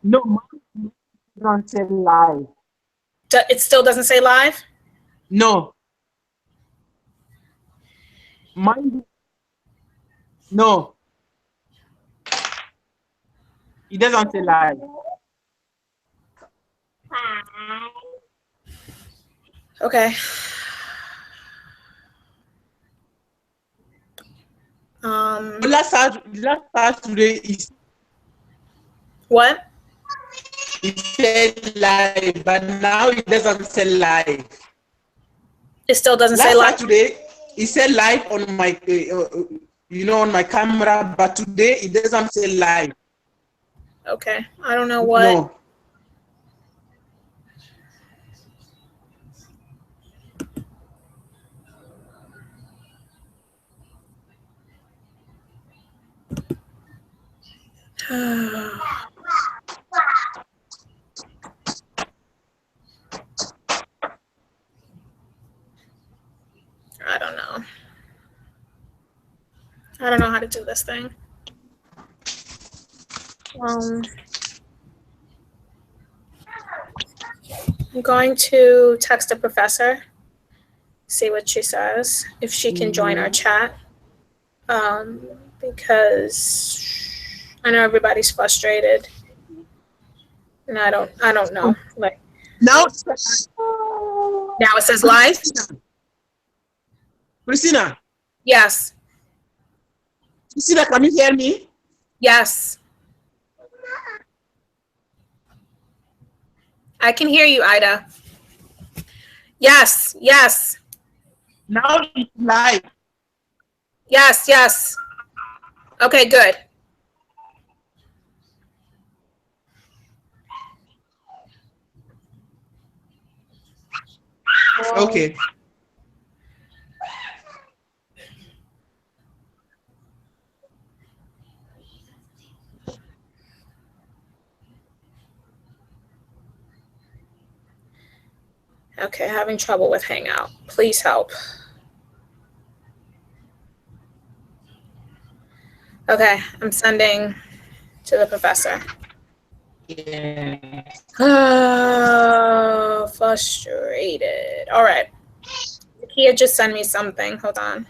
No, mine doesn't say live. It still doesn't say live? No, mine. No, it doesn't say live. Okay. Last Saturday What? it said live, but now it doesn't say live. It still doesn't say Last live? Saturday it said live on my, on my camera, but today it doesn't say live. Okay. I don't know what. No. I don't know. I don't know how to do this thing. I'm going to text the professor, see what she says, if she can join our chat. Because I know everybody's frustrated, and I don't know. Like Now it says live. Christina, Yes. Christina, can you hear me? Yes. I can hear you, Ida. Yes. Yes. Now it's live. Yes. Yes. Okay, good. Okay. Okay, having trouble with Hangout. Please help. Okay, I'm sending to the professor. Yes. Oh, frustrated. All right. Zakia just sent me something. Hold on.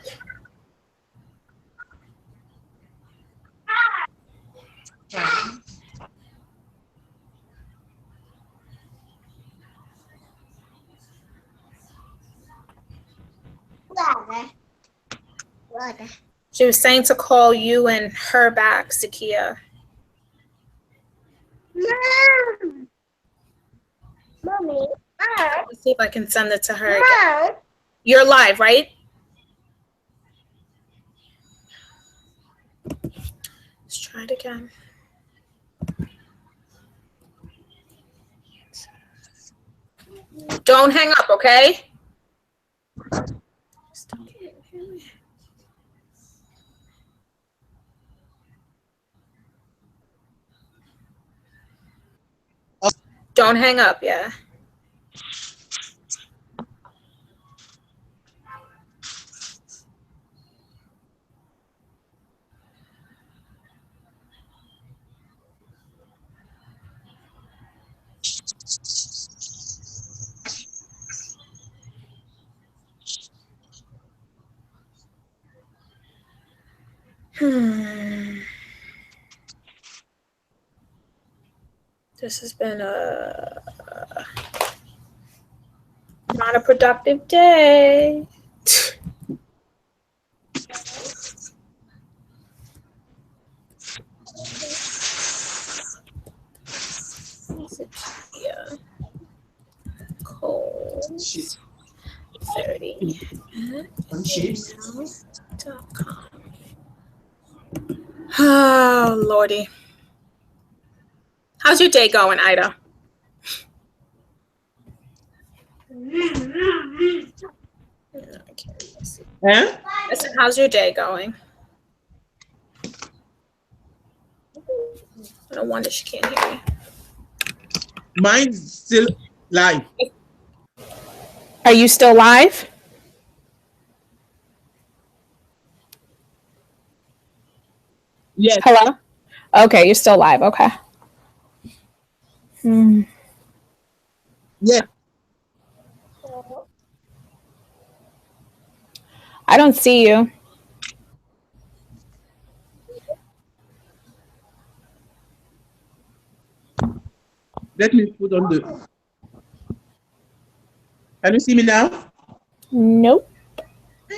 She was saying to call you and her back, Zakia. Mommy. Let's see if I can send it to her again. You're live, right? Let's try it again. Don't hang up, okay? Don't hang up, yeah. This has been not a productive day. Yeah. Cold 30 gmail.com. Oh, Lordy. How's your day going, Ida? Huh? I said, how's your day going? No wonder she can't hear me. Mine's still live. Are you still live? Yes. Hello? Okay, you're still live. Okay. Yeah. I don't see you. Let me put on the. Can you see me now? Nope. No.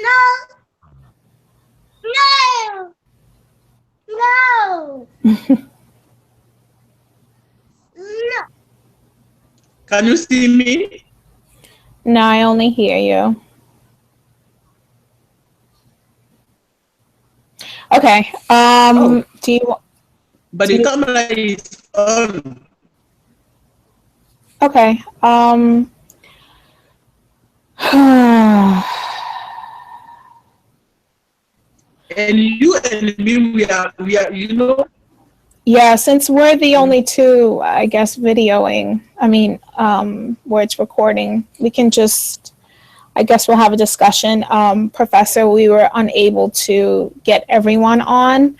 Can you see me? No, I only hear you. Okay. Do you? But the camera is on. Okay. And you and me, we are, Yeah, since we're the only two, I guess, videoing, where it's recording, we can just, I guess we'll have a discussion. Professor, we were unable to get everyone on.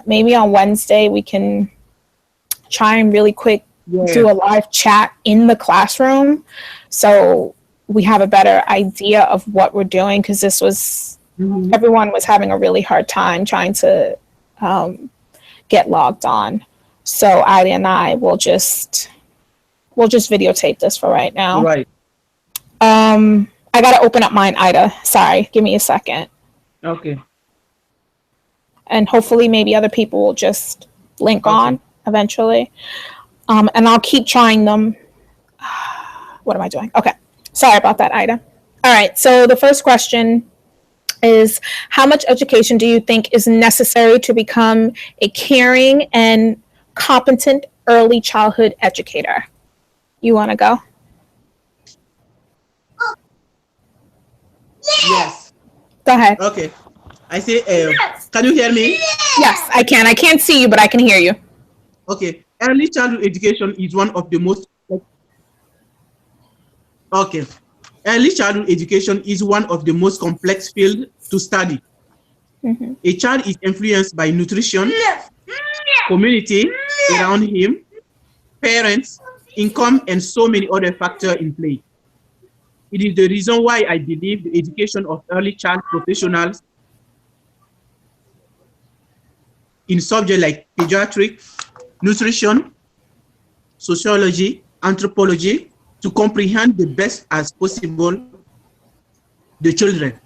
Maybe on Wednesday we can try and really quick do a live chat in the classroom so we have a better idea of what we're doing, because this was, everyone was having a really hard time trying to get logged on. So Ida and I will just videotape this for right now. Right. I gotta open up mine, Ida. Sorry, give me a second. Okay. And hopefully maybe other people will just link on eventually. And I'll keep trying them. What am I doing? Okay. Sorry about that, Ida. All right. So the first question is, how much education do you think is necessary to become a caring and competent early childhood educator? You want to go? Yes. Go ahead. Okay. I say, can you hear me? Yes, I can. I can't see you, but I can hear you. Okay. Early childhood education is one of the most. Okay. Early childhood education is one of the most complex fields to study. A child is influenced by nutrition, community around him, parents, income, and so many other factors in play. It is the reason why I believe the education of early child professionals in subjects like pediatric, nutrition, sociology, anthropology, to comprehend the best as possible the children.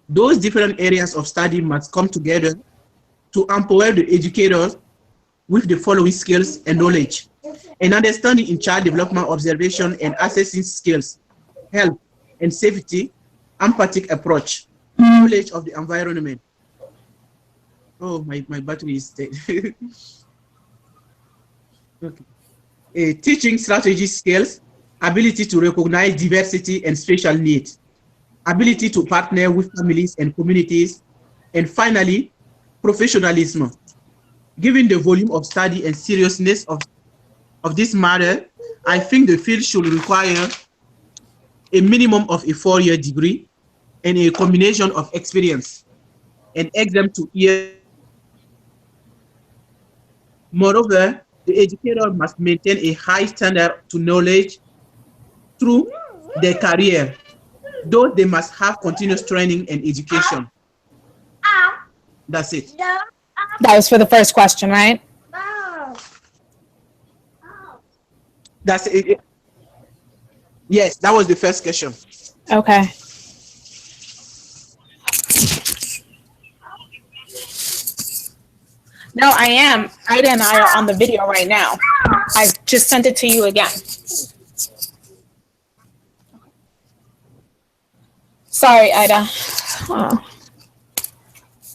Those different areas of study must come together to empower the educators with the following skills and knowledge: an understanding in child development, observation and assessing skills, health and safety, empathic approach, knowledge of the environment. Oh, my battery is dead. Okay. Teaching strategy skills, ability to recognize diversity and special needs, ability to partner with families and communities, and finally, professionalism. Given the volume of study and seriousness of this matter, I think the field should require a minimum of a 4-year degree and a combination of experience and exam to year. Moreover, the educator must maintain a high standard to knowledge through their career, though they must have continuous training and education. That's it. That was for the first question, right? That's it. Yes, that was the first question. Okay. No, I am. Ida and I are on the video right now. I just sent it to you again. Sorry, Ida.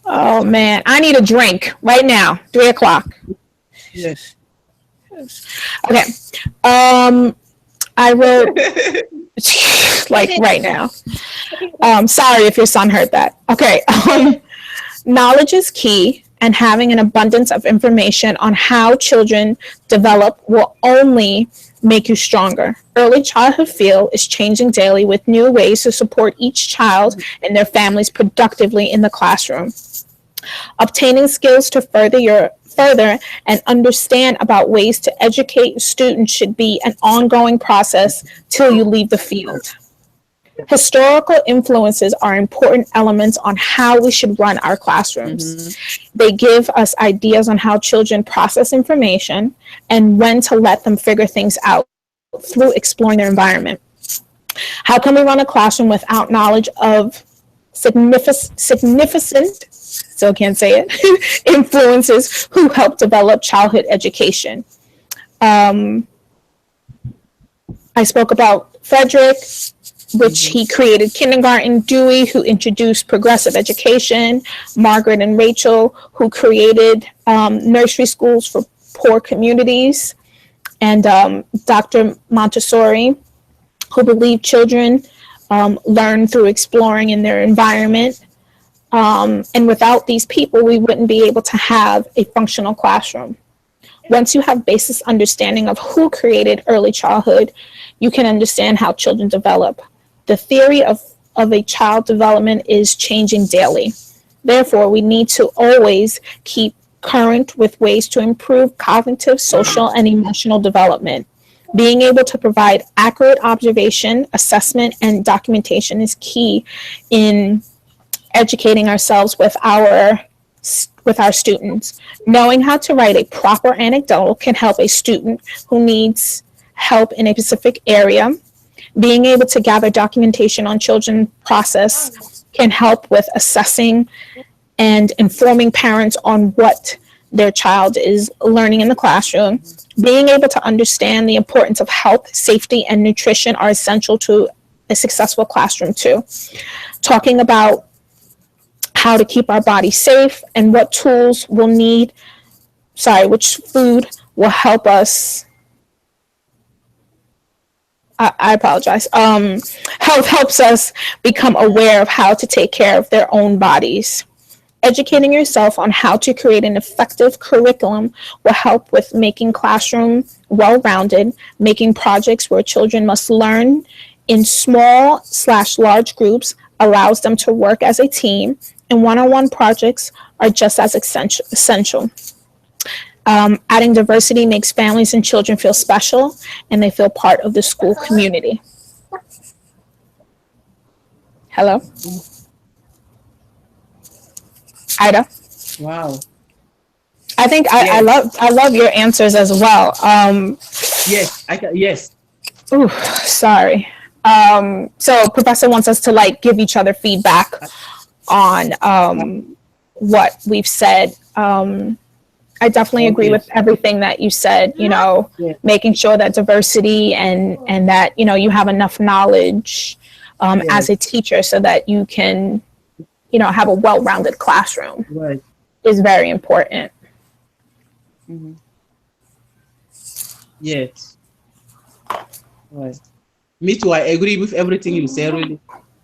Oh man, I need a drink right now. 3 o'clock. Yes. Okay. I wrote like right now. Sorry if your son heard that. Okay. Knowledge is key, and having an abundance of information on how children develop will only make you stronger. Early childhood field is changing daily with new ways to support each child and their families productively in the classroom. Obtaining skills to further further and understand about ways to educate students should be an ongoing process till you leave the field. Historical influences are important elements on how we should run our classrooms. They give us ideas on how children process information and when to let them figure things out through exploring their environment. How can we run a classroom without knowledge of significant, still can't say it, influences who help develop childhood education? I spoke about Frederick, which he created kindergarten, Dewey, who introduced progressive education, Margaret and Rachel, who created nursery schools for poor communities, and Dr. Montessori, who believed children learn through exploring in their environment. And without these people, we wouldn't be able to have a functional classroom. Once you have basis understanding of who created early childhood, you can understand how children develop. The theory of a child development is changing daily. Therefore, we need to always keep current with ways to improve cognitive, social, and emotional development. Being able to provide accurate observation, assessment, and documentation is key in educating ourselves with our students. Knowing how to write a proper anecdotal can help a student who needs help in a specific area. Being able to gather documentation on children's process can help with assessing and informing parents on what their child is learning in the classroom. Being able to understand the importance of health, safety, and nutrition are essential to a successful classroom too. Talking about how to keep our body safe and what tools we'll need, which food will help us. I apologize. Health helps us become aware of how to take care of their own bodies. Educating yourself on how to create an effective curriculum will help with making classroom well-rounded, making projects where children must learn in small/large groups allows them to work as a team, and one-on-one projects are just as essential. Adding diversity makes families and children feel special, and they feel part of the school community. Hello? Ida? Wow. I think I love your answers as well. Yes, yes. Ooh, sorry. So Professor wants us to give each other feedback on what we've said. I definitely agree with everything that you said, making sure that diversity and that, you have enough knowledge as a teacher so that you can, have a well-rounded classroom is very important. Mm-hmm. Yes. Right. Me too, I agree with everything you say, really.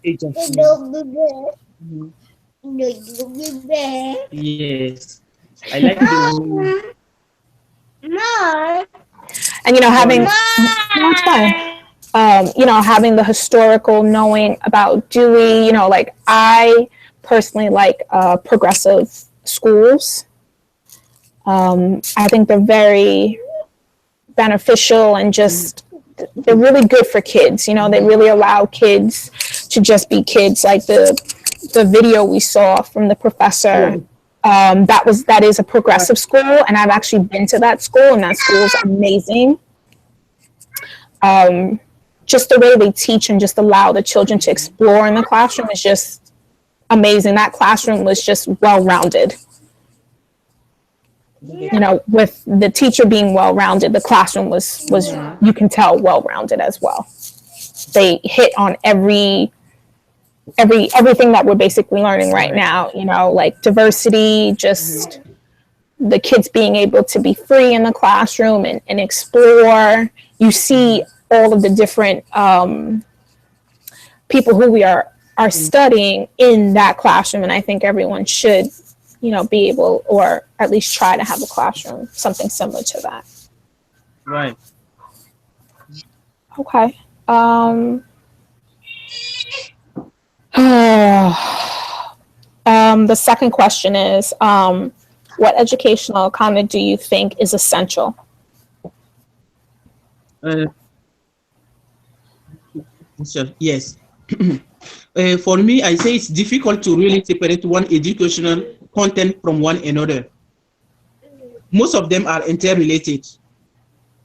Mm-hmm. Yes. I like the and having having the historical knowing about Dewey, I personally like progressive schools. I think they're very beneficial and just they're really good for kids. They really allow kids to just be kids. Like the video we saw from the professor. That is a progressive school, and I've actually been to that school, and that school is amazing. Just the way they teach and just allow the children to explore in the classroom is just amazing. That classroom was just well-rounded. With the teacher being well-rounded, the classroom was you can tell well-rounded as well. They hit on everything that we're basically learning right now, like diversity, just the kids being able to be free in the classroom and explore. You see all of the different people who we are studying in that classroom. And I think everyone should, be able, or at least try to have a classroom, something similar to that. Right. Okay. The second question is, what educational content do you think is essential? Uh, yes. For me, I say it's difficult to really separate one educational content from one another. Most of them are interrelated.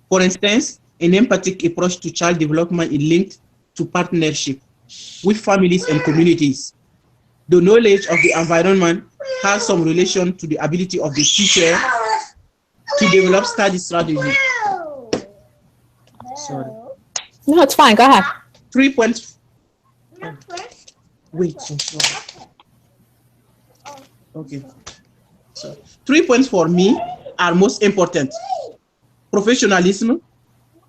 For instance, an empathic approach to child development is linked to partnership with families and communities. The knowledge of the environment has some relation to the ability of the teacher to develop study strategy. Sorry. No, it's fine. Go ahead. 3 points. Wait. Okay. So 3 points for me are most important: professionalism,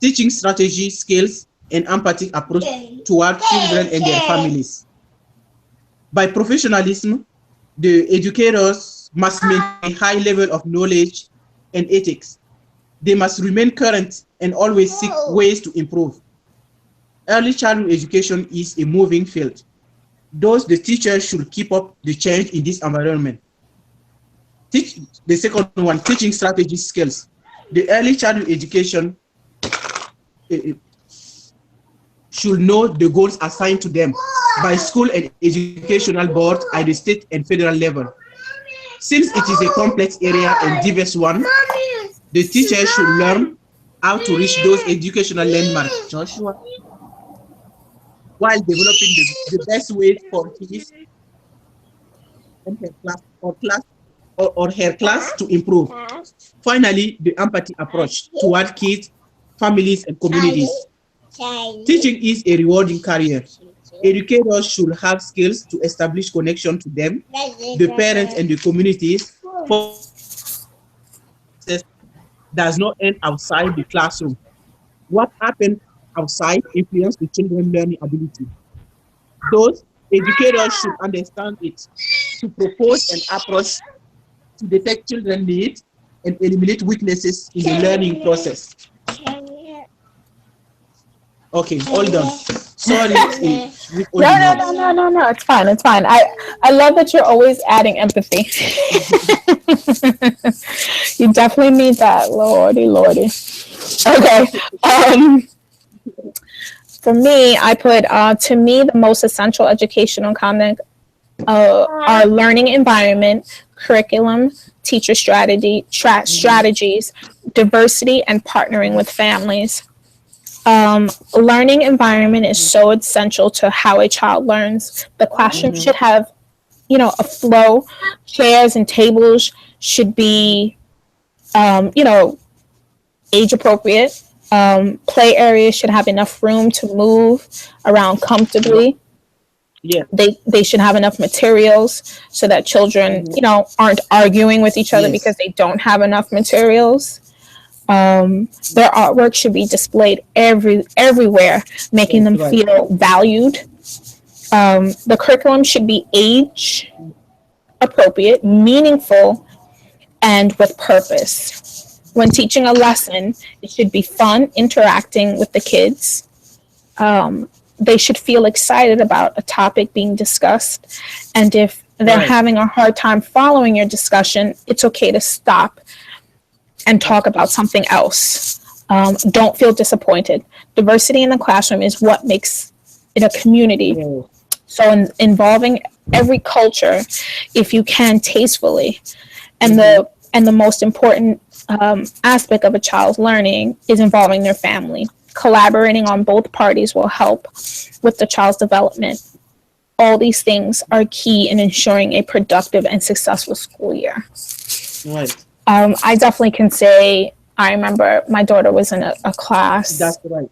teaching strategy, skills, and empathic approach toward children and their families. By professionalism, the educators must maintain a high level of knowledge and ethics. They must remain current and always seek ways to improve. Early childhood education is a moving field. Thus, the teacher should keep up the change in this environment. The second one, teaching strategy skills. The early childhood education should know the goals assigned to them by school and educational boards at the state and federal level. Since it is a complex area and diverse one, the teacher should learn how to reach those educational landmarks, Joshua, while developing the best ways for his and her class or her class to improve. Finally, the empathy approach toward kids, families, and communities. Teaching is a rewarding career. Educators should have skills to establish connection to them, the parents, and the communities. For does not end outside the classroom. What happens outside influences the children's learning ability. Those educators should understand it to propose an approach to detect children's needs and eliminate weaknesses in the learning process. Okay, all done. Sorry. No. It's fine. It's fine. I love that you're always adding empathy. You definitely need that. Lordy. Okay. For me, I put, to me, the most essential educational content are learning environment, curriculum, teacher strategies, diversity, and partnering with families. Learning environment is so essential to how a child learns. The classroom should have, a flow. Chairs and tables should be, age appropriate. Play areas should have enough room to move around comfortably. Yeah. They should have enough materials so that children, aren't arguing with each other because they don't have enough materials. Their artwork should be displayed everywhere, making them feel valued. The curriculum should be age appropriate, meaningful, and with purpose. When teaching a lesson, it should be fun, interacting with the kids. They should feel excited about a topic being discussed. And if they're having a hard time following your discussion, it's okay to stop and talk about something else. Don't feel disappointed. Diversity in the classroom is what makes it a community. So involving every culture, if you can, tastefully. And the most important aspect of a child's learning is involving their family. Collaborating on both parties will help with the child's development. All these things are key in ensuring a productive and successful school year. Right. I definitely can say I remember my daughter was in a class. That's right.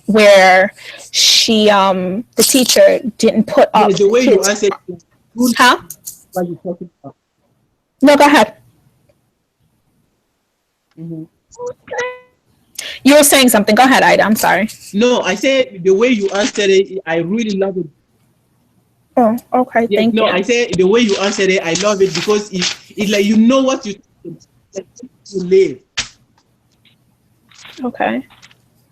Where she, the teacher didn't put up. The way you answered. Huh? What you talking about? No, go ahead. You were saying something. Go ahead, Ida. I'm sorry. No, I said the way you answered it, I really love it. Oh, okay. Thank you. No, I said the way you answered it, I love it because it's like you know what you live. Okay.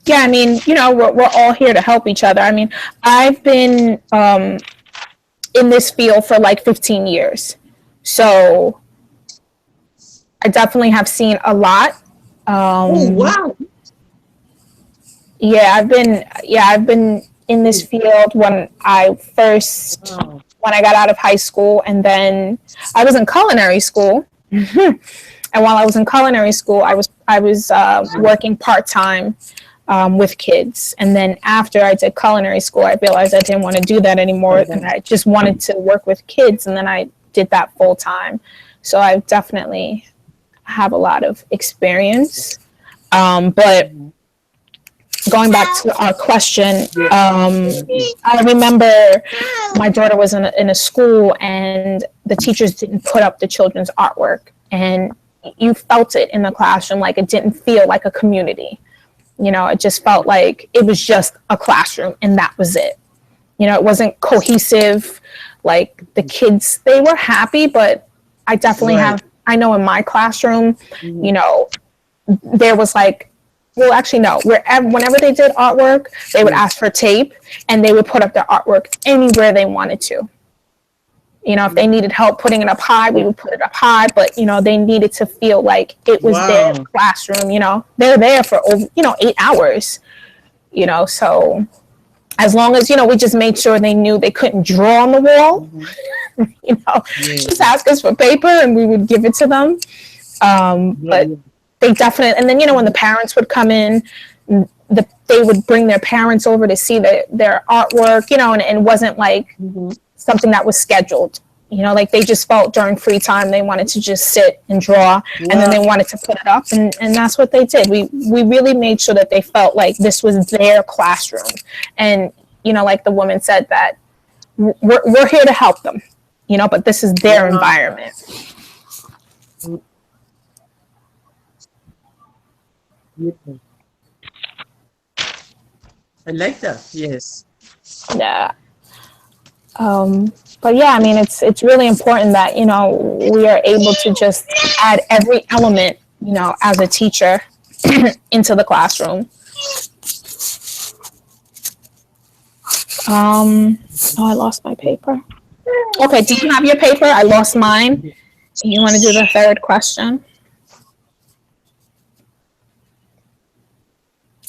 Yeah, I mean, we're all here to help each other. I mean, I've been in this field for like 15 years. So I definitely have seen a lot. Oh, wow. Yeah, I've been in this field when I got out of high school, and then I was in culinary school. And while I was in culinary school, I was working part-time with kids. And then after I did culinary school, I realized I didn't want to do that anymore, and I just wanted to work with kids. And then I did that full time. So I definitely have a lot of experience. But going back to our question, I remember my daughter was in a school, and the teachers didn't put up the children's artwork, and you felt it in the classroom. Like, it didn't feel like a community. It just felt like it was just a classroom, and that was it. It wasn't cohesive. Like, the kids, they were happy, but I definitely I know in my classroom, there was like, well, actually, no. Whenever they did artwork, they would ask for tape, and they would put up their artwork anywhere they wanted to. If they needed help putting it up high, we would put it up high. But they needed to feel like it was their classroom. They're there for over 8 hours. So as long as we just made sure they knew they couldn't draw on the wall. Just ask us for paper, and we would give it to them. But they definitely, and then when the parents would come in, they would bring their parents over to see their artwork, and it wasn't like something that was scheduled. Like, they just felt during free time they wanted to just sit and draw, and then they wanted to put it up, and that's what they did. We really made sure that they felt like this was their classroom, and like the woman said, that we're here to help them, but this is their environment. I like that. Yes. Yeah. But yeah, I mean, it's really important that, we are able to just add every element, as a teacher into the classroom. Oh, I lost my paper. Okay, do you have your paper? I lost mine. You want to do the third question?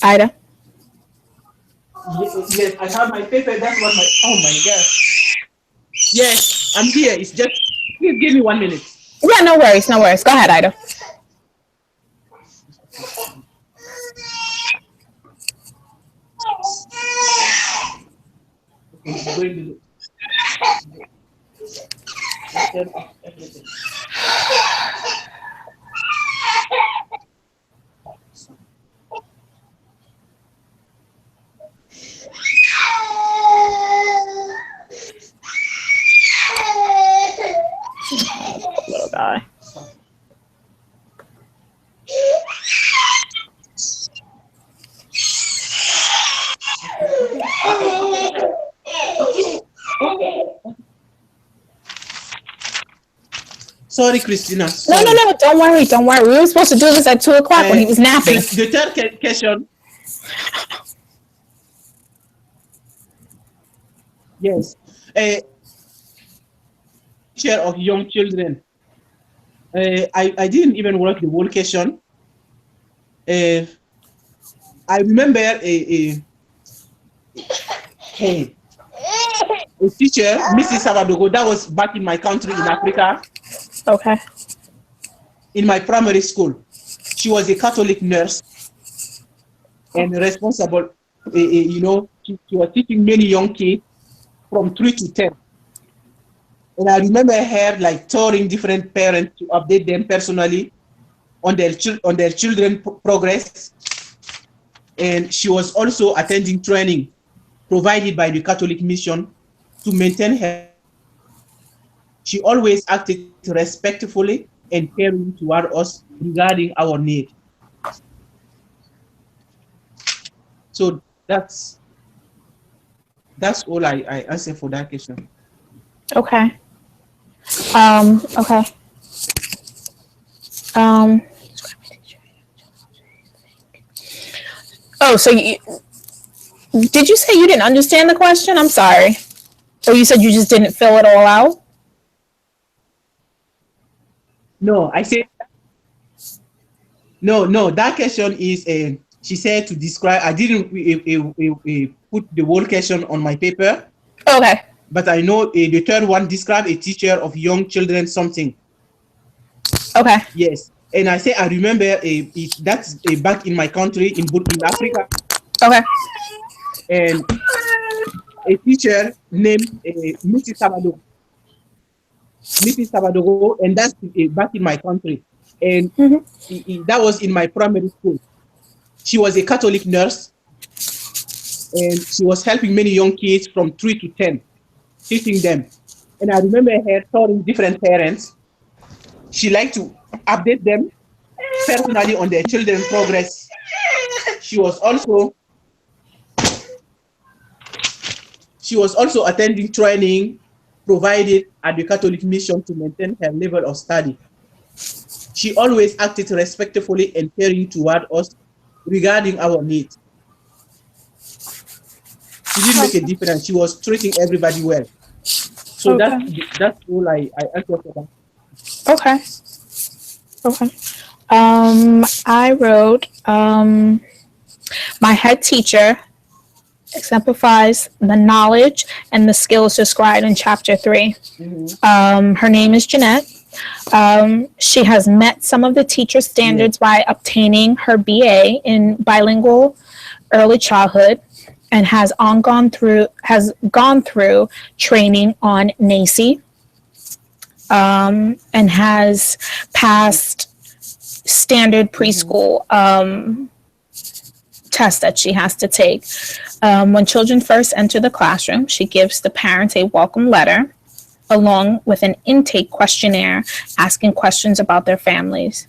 Ida? Yes, I have my paper. That's what oh my God. Yes, I'm here. It's just, please give me 1 minute. Yeah, no worries. Go ahead, Ida. Little guy. Sorry, Christina. Sorry. No. Don't worry. We were supposed to do this at 2:00 when he was napping. The third question. Yes. Share of young children. I didn't even work the whole question. I remember a teacher, Mrs. Savadogo, that was back in my country in Africa. Okay. In my primary school. She was a Catholic nurse and responsible, she was teaching many young kids from 3 to 10. And I remember her like touring different parents to update them personally on their children progress. And she was also attending training provided by the Catholic mission to maintain her. She always acted respectfully and caring toward us regarding our need. So that's all I answer for that question. Okay. Okay. Oh, so did you say you didn't understand the question? I'm sorry. Or you said you just didn't fill it all out? No, I said No. That question is, she said to describe. I didn't put the whole question on my paper, Okay. but I know the third one describe a teacher of young children something. Okay. Yes, and I say I remember that's back in my country in Africa, Okay. and a teacher named Mrs. Sabadogo. Mrs. Sabadogo, and that's back in my country, and Mhm. that was in my primary school. She was a Catholic nurse, and she was helping many young kids from 3 to 10, teaching them. And I remember her telling different parents she liked to update them personally on their children's progress. She was also attending training provided at the Catholic mission to maintain her level of study. She always acted respectfully and caring toward us regarding our needs. She didn't make a difference. She was treating everybody well. So Okay. that's all I answered for that. Okay. Okay. I wrote, my head teacher exemplifies the knowledge and the skills described in chapter 3. Her name is Jeanette. She has met some of the teacher standards by obtaining her BA in bilingual early childhood and has gone through training on NACE, and has passed standard preschool test that she has to take. When children first enter the classroom, she gives the parents a welcome letter along with an intake questionnaire asking questions about their families.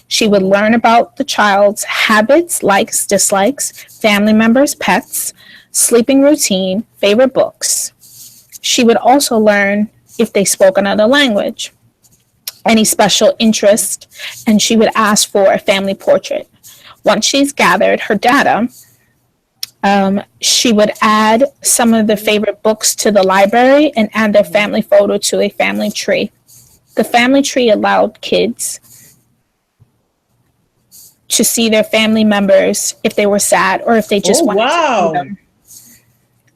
She would learn about the child's habits, likes, dislikes, family members, pets, sleeping routine, favorite books. She would also learn if they spoke another language, any special interest, and she would ask for a family portrait. Once she's gathered her data, she would add some of the favorite books to the library and add their family photo to a family tree. The family tree allowed kids to see their family members if they were sad or if they just wanted to see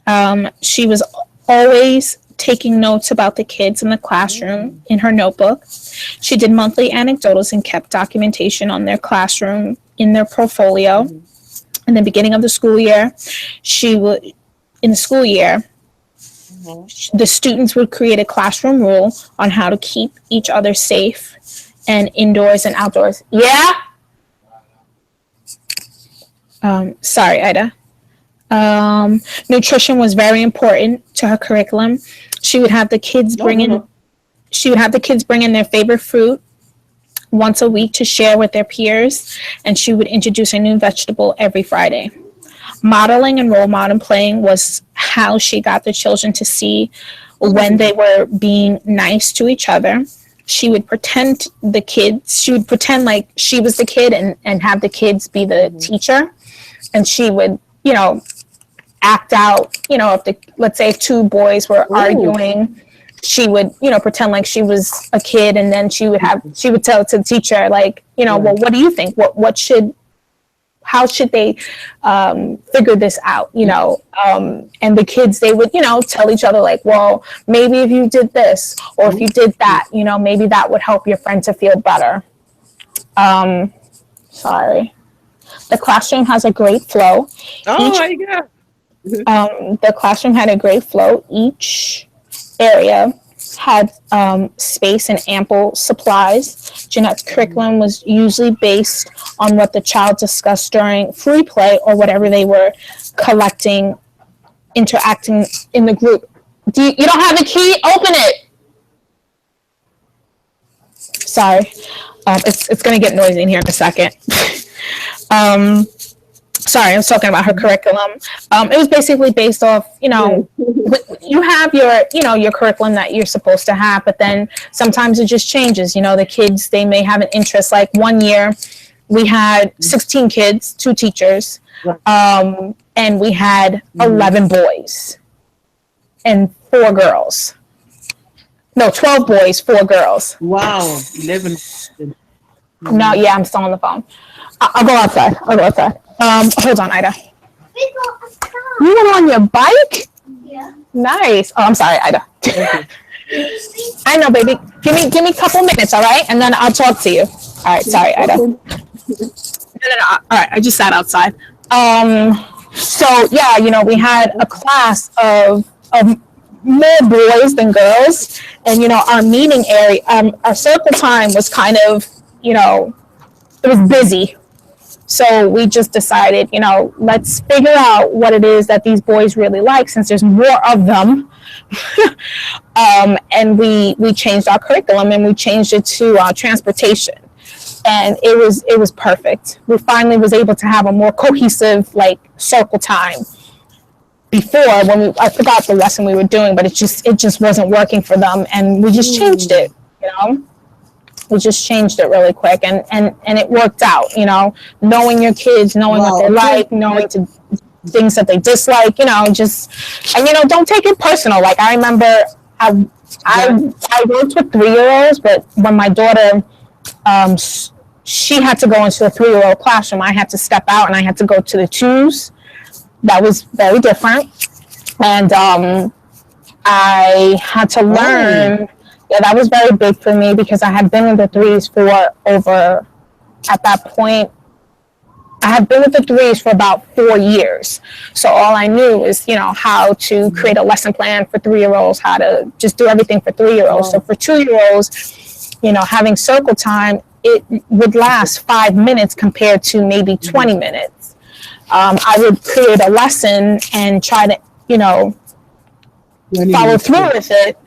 them. She was always taking notes about the kids in the classroom in her notebook. She did monthly anecdotals and kept documentation on their classroom in their portfolio. In the beginning of the school year, the students would create a classroom rule on how to keep each other safe and indoors and outdoors. Yeah? Sorry, Ida. Nutrition was very important to her curriculum. She would have the kids bring in their favorite fruit once a week to share with their peers, and she would introduce a new vegetable every Friday. Modeling and role model playing was how she got the children to see when they were being nice to each other. She would pretend like she was the kid and have the kids be the teacher. And she would, act out, let's say if two boys were arguing, she would, pretend like she was a kid, and then she would tell it to the teacher, like, well, what do you think? How should they figure this out, and the kids, they would, tell each other like, well, maybe if you did this or if you did that, maybe that would help your friend to feel better. Sorry. The classroom has a great flow. My God. The classroom had a great flow. Each area had space and ample supplies. Jeanette's curriculum was usually based on what the child discussed during free play or whatever they were collecting, interacting in the group. You don't have the key? Open it. Sorry. It's going to get noisy in here in a second. Sorry, I was talking about her curriculum. It was basically based off, you have your curriculum that you're supposed to have, but then sometimes it just changes. The kids, they may have an interest. Like one year, we had 16 kids, 2 teachers, and we had 11 boys and 4 girls. No, 12 boys, 4 girls. Wow, 11. No, yeah, I'm still on the phone. I'll go outside. Hold on, Ida. You went on your bike? Yeah. Nice. Oh, I'm sorry, Ida. Okay. I know, baby. Give me a couple minutes, all right? And then I'll talk to you. All right, sorry, Ida. No. All right, I just sat outside. So yeah, we had a class of more boys than girls, and our meeting area, our circle time was kind of, it was busy. So we just decided, let's figure out what it is that these boys really like, since there's more of them. And we changed our curriculum, and we changed it to transportation, and it was perfect. We finally was able to have a more cohesive circle time. Before, I forgot the lesson we were doing, but it just wasn't working for them, and we just changed it. We just changed it really quick, and it worked out. Knowing your kids, knowing what they like, knowing things that they dislike. Don't take it personal. Like, I remember I worked with 3-year-olds, but when my daughter, she had to go into a 3-year-old classroom, I had to step out and I had to go to the 2s. That was very different, and I had to learn. Yeah, that was very big for me, because I had been with the 3s for at that point, I had been with the 3s for about 4 years. So all I knew is, how to create a lesson plan for 3-year-olds, how to just do everything for 3-year-olds. So for 2-year-olds, having circle time, it would last 5 minutes compared to maybe 20 minutes. I would create a lesson and try to, follow through with it,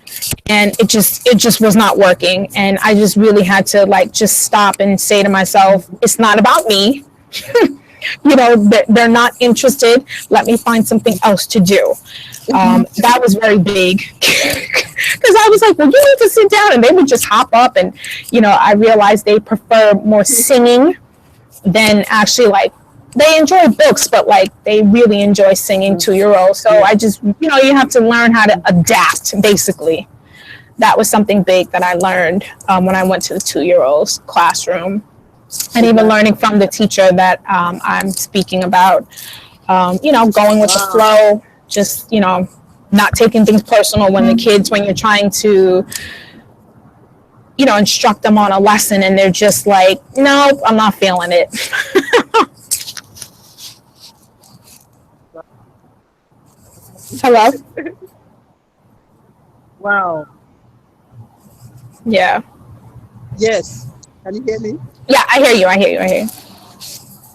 and it just was not working. And I just really had to just stop and say to myself, it's not about me. They're not interested. Let me find something else to do. That was very big, because I was like, well, you need to sit down, and they would just hop up, and I realized they prefer more singing than actually they enjoy books, but they really enjoy singing 2-year-olds. So I just, you have to learn how to adapt, basically. That was something big that I learned when I went to the 2-year-olds classroom, and even learning from the teacher that I'm speaking about, going with the flow, just, not taking things personal when you're trying to, instruct them on a lesson, and they're just like, no, I'm not feeling it. Hello? Wow. Yeah. Yes. Can you hear me? Yeah, I hear you.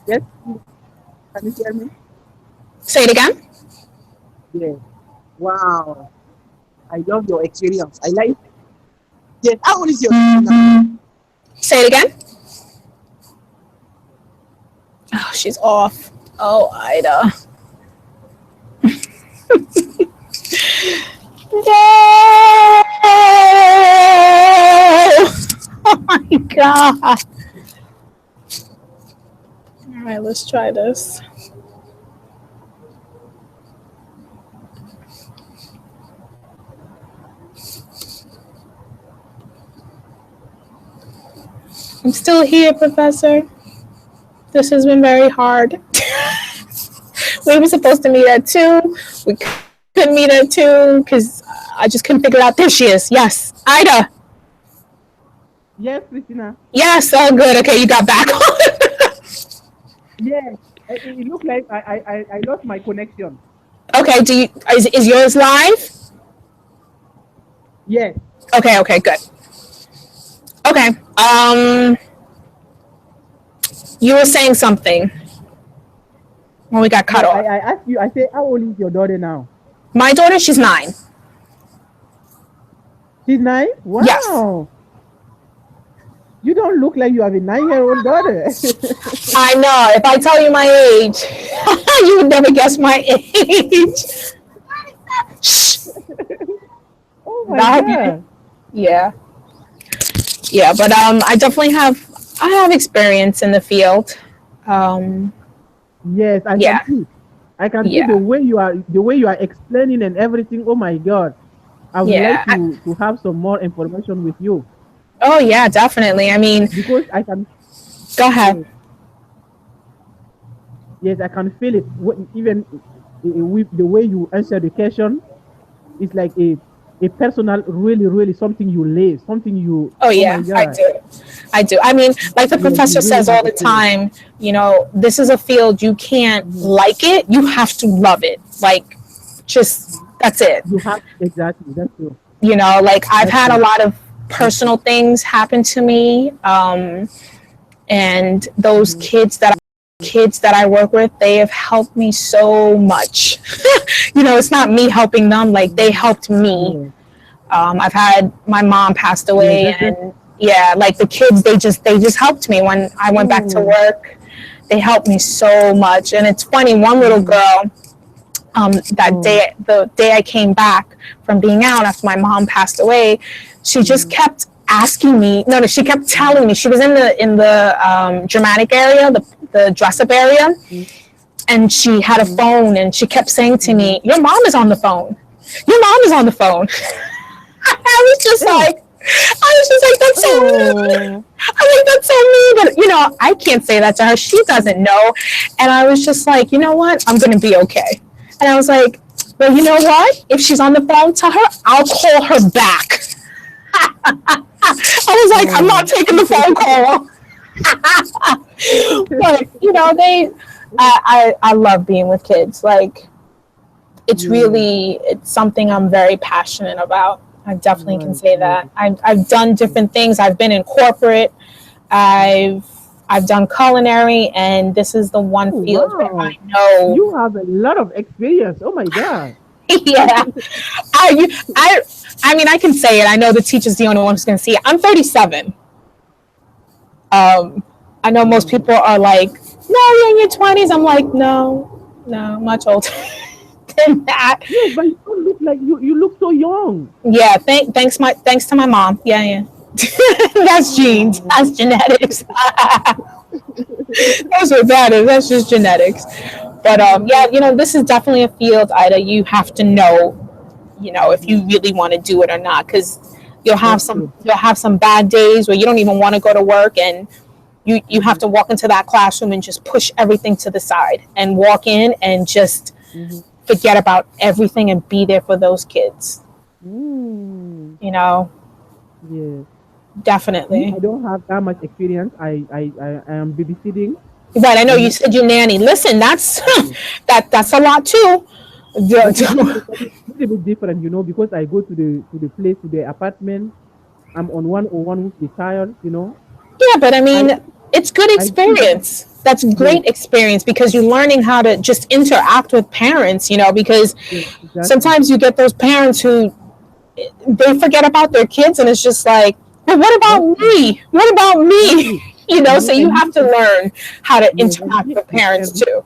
Yes. Can you hear me? Say it again. Yeah. Wow. I love your experience. I like. Yes. How old is your son now? Say it again. Oh, she's off. Oh, Ida. No! Oh my God. All right, let's try this. I'm still here, Professor. This has been very hard. We were supposed to meet at 2. We couldn't meet at 2 because I just couldn't figure it out. There she is. Yes. Ida. Yes, Christina. Yes, all good. Okay, you got back on. Yes. It looked like I lost my connection. Okay, is yours live? Yes. Okay, good. Okay. You were saying something when we got cut off. I asked you, I said, how old is your daughter now? My daughter, she's 9. She's 9? Wow. Yes. You don't look like you have a 9-year-old daughter. I know. If I tell you my age, you would never guess my age. Shh. Oh my God. Yeah. Yeah, but I definitely have experience in the field. Yes, I can see. I can see the way you are explaining and everything. Oh my God. I would like to have some more information with you. Oh yeah, definitely. I mean, because I can Go ahead. Yes, I can feel it. Even with the way you answer the question, it's like a personal, really, really something you live, something you. Oh Oh my yeah, I God! do. I do. I mean, like the Yeah, you professor really says all have a the feeling. time, this is a field you can't Mhm. like it, you have to love it. Like, just that's it. You have exactly. That's true. Like I've That's had a true. lot of That's true. personal things happen to me, and those Mhm. kids that I work with, they have helped me so much. It's not me helping them, like they Mhm. helped me. Yeah. I've had my mom passed Yeah. away, That's. and yeah, like the kids, they just helped me when I went back to Oh. work. They helped me so much, and it's funny. One little Mhm. girl, that Oh. day, the day I came back from being out after my mom passed away, she just Mhm. kept asking me. No, no, she kept Mhm. telling me. She was in the dramatic area, the dress up area, Mhm. and she had a Mhm. phone, and she kept saying to Mhm. me, "Your mom is on the phone. Your mom is on the phone." I was just Yeah. like, that's so mean. Oh. I'm like, that's so mean. But, I can't say that to her. She Mhm. doesn't know. And I was just like, you know what? I'm going to be okay. And I was like, well, you know what? If she's on the phone, tell her I'll call her back. I was like, I'm not Oh. taking the phone call. But, I love being with kids. Like, Yeah. it's something I'm very passionate about. I definitely can Right. say Yeah. that. I've done different things. I've been in corporate. I've I've done culinary, and this is the one Oh, field where I wow. know. You have a lot of experience. Oh my God. Yeah, I I mean I can say it. I know the teacher's the only one who's going to see it. I'm 37. Um, I know most Mm. people are like, no, you're in your 20s. I'm like, no, no, much older than that. Yes, but you don't look like you look so young. Yeah, thanks to my mom. Yeah, yeah. That's genes. Oh. That's genetics. That's what that is. That's just genetics. But yeah, this is definitely a field, Ida. You have to know, if Mhm. you really want to do it or not, because you'll have That's some true. you'll have some bad days where you don't even want to go to work, and you have Mhm. to walk into that classroom and just push everything to the side and walk in and just Mhm. forget about everything and be there for those kids. Mm. You know, Yes. Me, definitely. I don't have that much experience. I am babysitting. Right. I know I you have, said you nanny. Listen, that's yes. that's a lot too. But it's a little bit different, because I go to the apartment. I'm on 101 with the child. Yeah, but I I mean, it's good I do that. experience. That's Yes. great experience because you're learning how to just interact with parents, because Yes. Exactly. sometimes you get those parents who they forget about their kids and it's just like, well, what That's about true. me? What about me? Exactly. So you And have me to learn how to yes, and interact me with and the parents parent, too.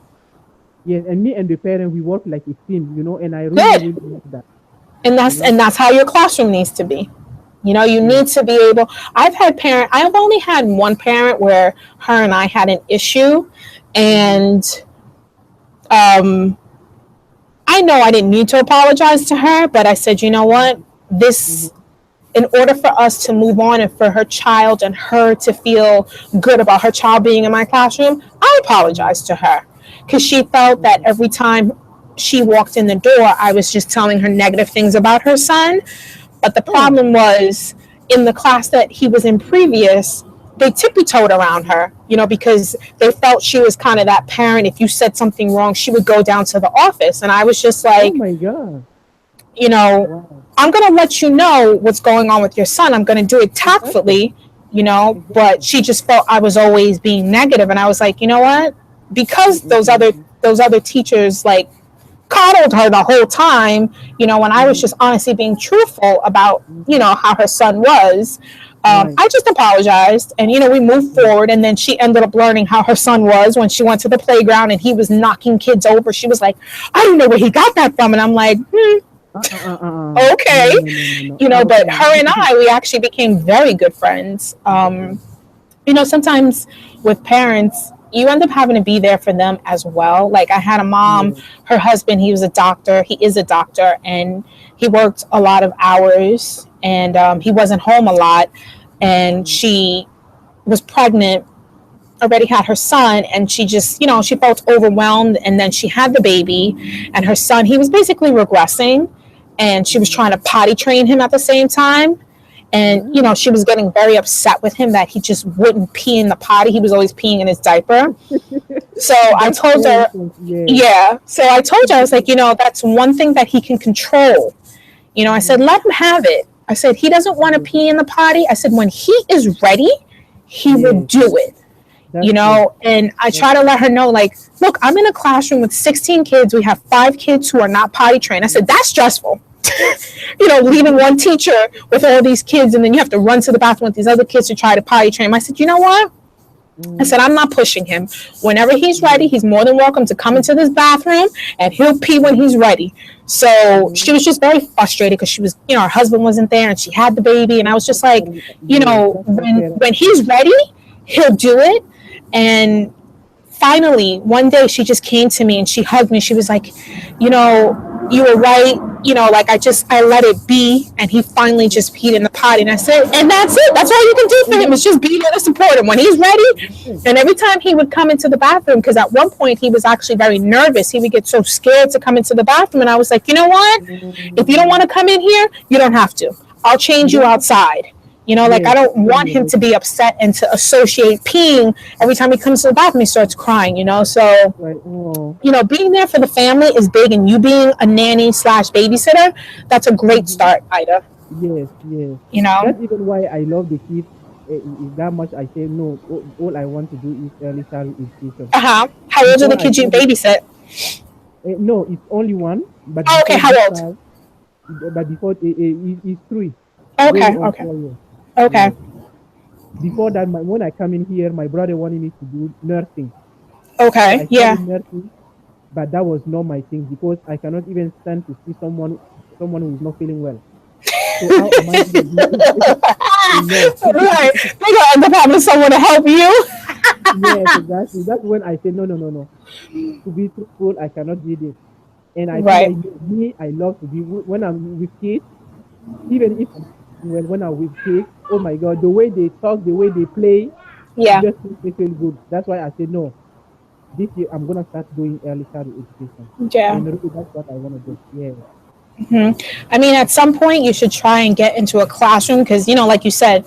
yes, and me and the parent, we work like a team, and I really, Good. really like that, And you that's know. and that's how your classroom needs to be. You Yes. need to be able. I've only had one parent where her and I had an issue, Mm-hmm. and um, I know I didn't need to apologize to her, but I said, you know what? Mm-hmm. This, in order for us to move on and for her child and her to feel good about her child being in my classroom, I Mm-hmm. apologized to her because she felt that Mm-hmm. every time she walked in the door, I was just telling her negative things about her son. But the Oh. problem was in the class that he was in previous, they tippy-toed around her, because they felt she was kind of that parent. If you said something wrong, she would go down to the office. And I was just Oh like, my God. you know, Wow. I'm going to let you know what's going on with your son. I'm going to do it Exactly. tactfully, but Exactly. she just felt I was always being negative. And I was like, you know what? Because those other Exactly. those other teachers like coddled her the whole time, when I was Mm-hmm. just honestly being truthful about, Mm-hmm. how her son was. Right. I just apologized and, we moved Mm-hmm. forward. And then she ended up learning how her son was when she went to the playground and he was knocking kids over. She was like, I don't know where he got that from. And I'm like, No, okay. no, no, no, no. I don't But know. her and I, we actually became very good friends. Sometimes with parents, you end up having to be there for them as well. Like I had a mom, Yeah. her husband, he was a doctor. He is a doctor, and he worked a lot of hours, and he wasn't home a lot. And Mm-hmm. she was pregnant already had her son, and she just, she felt overwhelmed, and then she had the baby, and her son, he was basically regressing, and she was trying to potty train him at the same time. And she was getting very upset with him that he just wouldn't pee in the potty. He was always peeing in his diaper. So I told her, yeah. So I told her, I was like, that's one thing that he can control. I said, let him have it. I said, he doesn't want to pee in the potty. I said, when he is ready, he will do it. And I try to let her know, like, look, I'm in a classroom with 16 kids. We have 5 kids who are not potty trained. I said, that's stressful. Leaving one teacher with all these kids, and then you have to run to the bathroom with these other kids to try to potty train him. I said, you know what? I said, I'm not pushing him. Whenever he's ready, he's more than welcome to come into this bathroom, and he'll pee when he's ready. So she was just very frustrated because she was, her husband wasn't there, and she had the baby. And I was just like, when he's ready, he'll do it. And finally, one day she just came to me and she hugged me. She was like, you were right. I let it be. And he finally just peed in the potty. And I said, and that's it. That's all you can do for him is just be there to support him when he's ready. And every time he would come into the bathroom, because at one point he was actually very nervous. He would get so scared to come into the bathroom. And I was like, you know what? If you don't want to come in here, you don't have to. I'll change you outside. I don't want him to be upset and to associate peeing every time he comes to the bathroom, he starts crying, So, being there for the family is big, and you being a nanny / babysitter, that's a great start, Ida. Yes. That's even why I love the kids that much. I say, no, all I want to do is early childhood education. How old are the kids you babysit? No, it's only one. But okay, how old? But before, it's 3. Okay. Before that, when I come in here, my brother wanted me to do nursing. Okay, so nursing, but that was not my thing because I cannot even stand to see someone who is not feeling well. So how am I going to do Right. They're going to end up having someone to help you. Yes, exactly. That's when I said, no. To be truthful, I cannot do this. And I feel like me, I love to be, when I'm with kids, even if when I'm with kids, oh my God, the way they talk, the way they play, just makes me feel good. That's why I said, no, this year I'm going to start doing early childhood education. Yeah. And really that's what I want to do. Yeah. Mm-hmm. I mean, at some point you should try and get into a classroom because, like you said,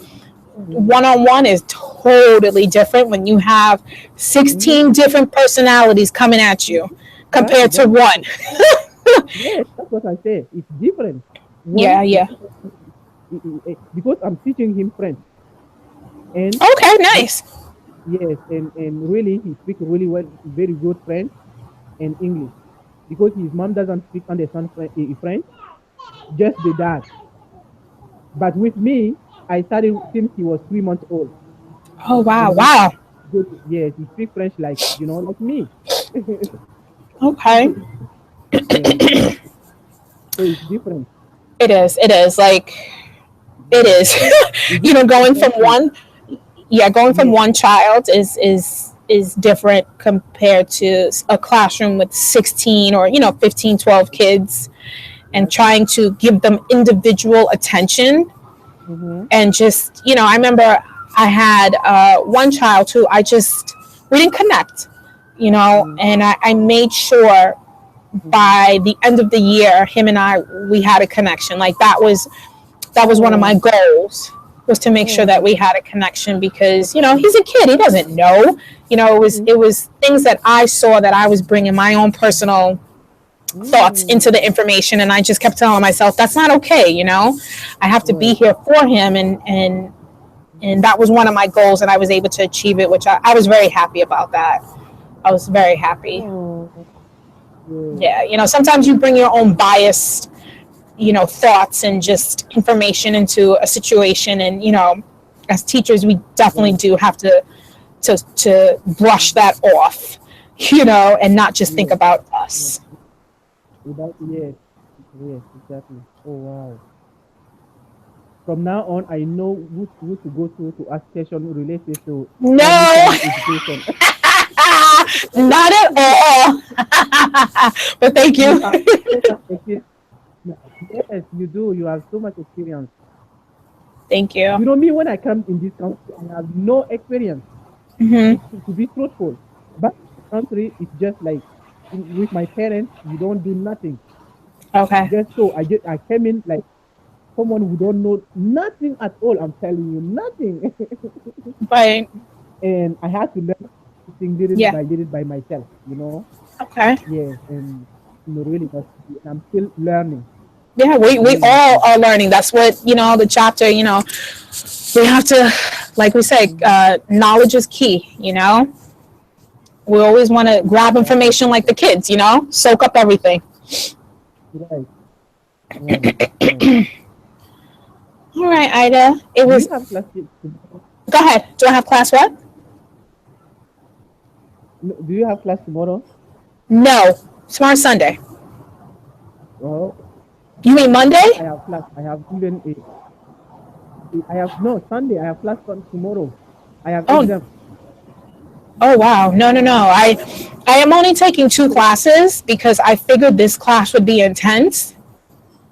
one-on-one is totally different when you have 16 different personalities coming at you compared to one. Yes, that's what I say. It's different. Yeah. Because I'm teaching him French. And okay, nice. Yes, and really he speaks really well, very good French and English. Because his mom doesn't understand French, just the dad. But with me, I started since he was 3 months old. Oh wow! Yes, he speaks French like like me. Okay. So it's different. It is. Going from one child is different compared to a classroom with 16 or 15, 12 kids, and trying to give them individual attention. And just I remember I had one child who we didn't connect, and I made sure by the end of the year him and we had a connection. Like that was one of my goals, was to make sure that we had a connection because he's a kid, he doesn't know. It was things that I saw that I was bringing my own personal thoughts into the information, and I just kept telling myself that's not okay. I have to be here for him, and that was one of my goals, and I was able to achieve it, which I was very happy about that. I was very happy. Yeah, sometimes you bring your own biased thoughts and just information into a situation, and as teachers we definitely do have to brush that off, and not just think about us. Yes, exactly. Oh wow. From now on, I know who to go to ask questions related to education. Not at all. But thank you. Yes, you do. You have so much experience. Thank you. Me, when I come in this country, I have no experience. to be truthful. But country, it's just like with my parents, we don't do nothing. Okay. Just so I came in like someone who don't know nothing at all. I'm telling you, nothing. Right. And I had to learn everything. Yeah. I did it by myself. You know. Okay. Yes, and really, and I'm still learning. Yeah, we all are learning. That's what, the chapter, we have to, like we say, knowledge is key, We always want to grab information like the kids, soak up everything. Right. Right. All right, Ida. It Do was. you have class? Go ahead. Do I have class what? Do you have class tomorrow? No. Tomorrow's Sunday. Oh, You mean Monday? I have class. I have even I have no Sunday. I have class on tomorrow. I have exam. Oh wow. No. I am only taking 2 classes because I figured this class would be intense.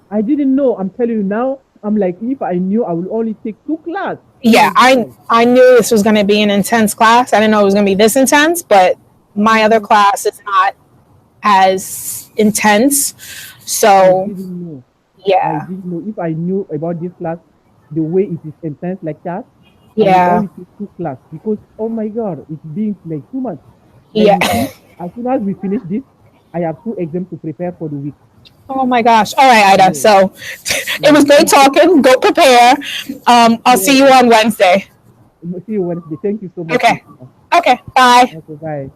I didn't know. I'm telling you now. I'm like, if I knew, I would only take 2 classes. Yeah, I knew this was going to be an intense class. I didn't know it was going to be this intense, but my other class is not as intense. So, I didn't know. Yeah. I didn't know. If I knew about this class, the way it is intense like that, I Yeah. would only take 2 classes because, oh my God, it's being like too much. Yeah. As soon as we finish this, I have 2 exams to prepare for the week. Oh my gosh. All right, Ida. So it was great talking. Go prepare. I'll see you on Wednesday. See you Wednesday. Thank you so much. Okay. Okay. Bye. Okay, bye.